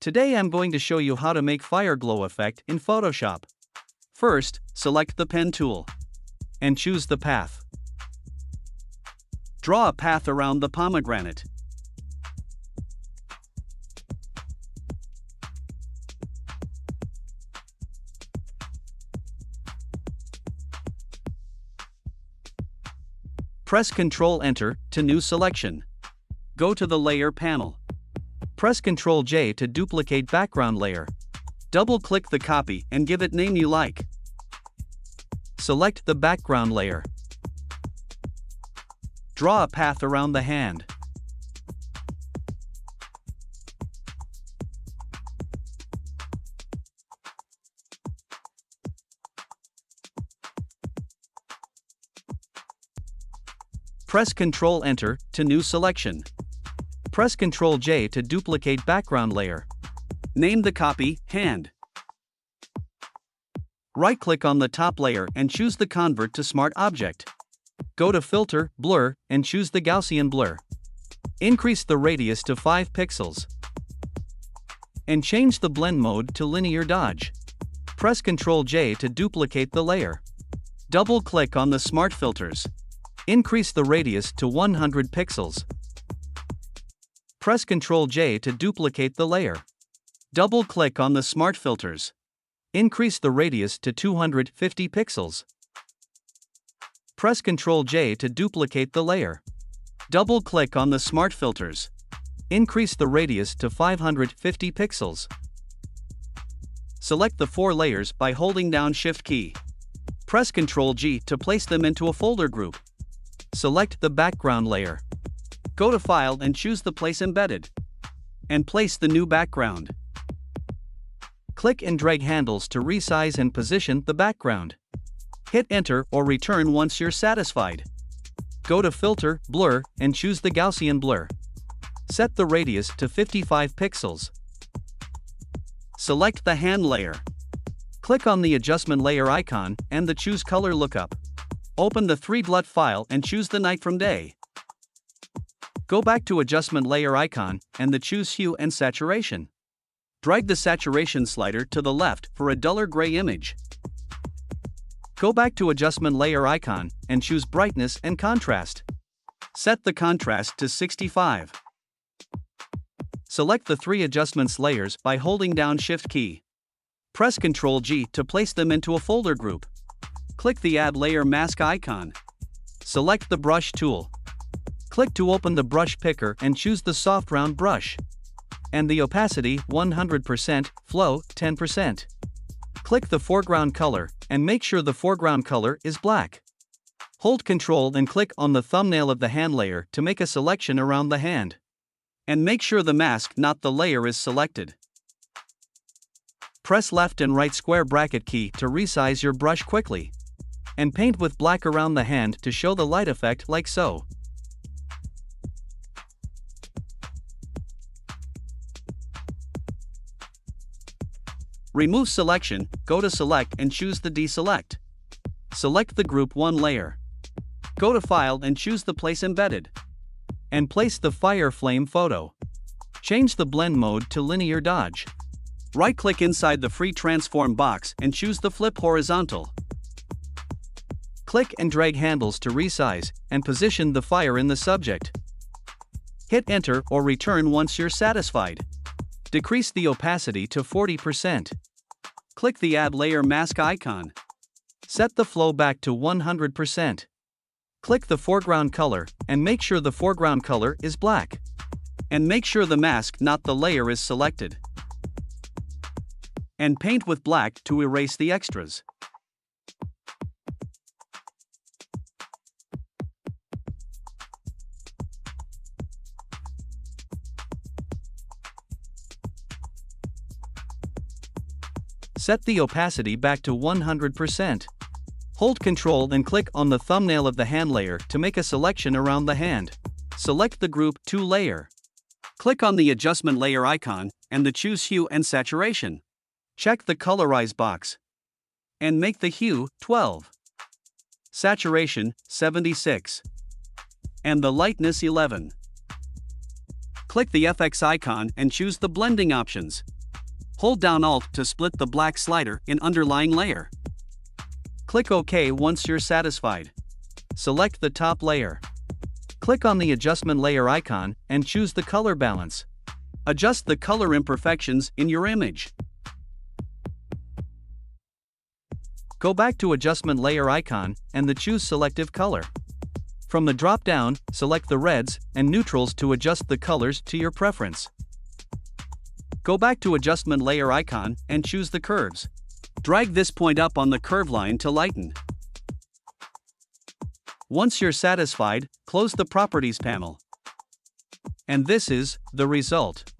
Today I'm going to show you how to make fire glow effect in Photoshop. First, select the pen tool and choose the path. Draw a path around the pomegranate. Press Ctrl-Enter to new selection. Go to the Layer panel. Press Ctrl-J to duplicate background layer. Double-click the copy and give it name you like. Select the background layer. Draw a path around the hand. Press Ctrl-Enter to new selection. Press Ctrl-J to duplicate background layer. Name the copy Hand. Right-click on the top layer and choose the Convert to Smart Object. Go to Filter, Blur, and choose the Gaussian Blur. Increase the radius to 5 pixels. And change the blend mode to Linear Dodge. Press Ctrl-J to duplicate the layer. Double-click on the Smart Filters. Increase the radius to 100 pixels. Press Ctrl-J to duplicate the layer. Double-click on the Smart Filters. Increase the radius to 250 pixels. Press Ctrl-J to duplicate the layer. Double-click on the Smart Filters. Increase the radius to 550 pixels. Select the 4 layers by holding down Shift key. Press Ctrl-G to place them into a folder group. Select the background layer. Go to File and choose the Place Embedded. And place the new background. Click and drag handles to resize and position the background. Hit Enter or Return once you're satisfied. Go to Filter, Blur, and choose the Gaussian Blur. Set the radius to 55 pixels. Select the hand layer. Click on the adjustment layer icon and the Choose Color lookup. Open the 3-dot file and choose the night from day. Go back to adjustment layer icon and the Choose Hue and Saturation. Drag the saturation slider to the left for a duller gray image. Go back to adjustment layer icon and choose Brightness and Contrast. Set the contrast to 65. Select the 3 adjustments layers by holding down Shift key. Press Ctrl-G to place them into a folder group. Click the Add Layer Mask icon. Select the Brush tool. Click to open the brush picker and choose the soft round brush. And the opacity 100%, flow 10%. Click the foreground color and make sure the foreground color is black. Hold Ctrl and click on the thumbnail of the hand layer to make a selection around the hand. And make sure the mask, not the layer, is selected. Press left and right square bracket key to resize your brush quickly. And paint with black around the hand to show the light effect like so. Remove selection, go to Select and choose the Deselect. Select the Group 1 layer. Go to File and choose the Place Embedded. And place the fire flame photo. Change the blend mode to Linear Dodge. Right-click inside the free transform box and choose the Flip Horizontal. Click and drag handles to resize and position the fire in the subject. Hit Enter or Return once you're satisfied. Decrease the opacity to 40%. Click the Add Layer Mask icon. Set the flow back to 100%. Click the foreground color and make sure the foreground color is black. And make sure the mask, not the layer, is selected. And paint with black to erase the extras. Set the opacity back to 100%. Hold Ctrl and click on the thumbnail of the hand layer to make a selection around the hand. Select the Group 2 layer. Click on the adjustment layer icon and the Choose Hue and Saturation. Check the Colorize box. And make the hue 12. Saturation 76. And the lightness 11. Click the FX icon and choose the blending options. Hold down Alt to split the black slider in underlying layer. Click OK once you're satisfied. Select the top layer. Click on the adjustment layer icon and choose the color balance. Adjust the color imperfections in your image. Go back to adjustment layer icon and the choose selective color. From the drop-down, select the reds and neutrals to adjust the colors to your preference. Go back to adjustment layer icon and choose the curves. Drag this point up on the curve line to lighten. Once you're satisfied, close the Properties panel. And this is the result.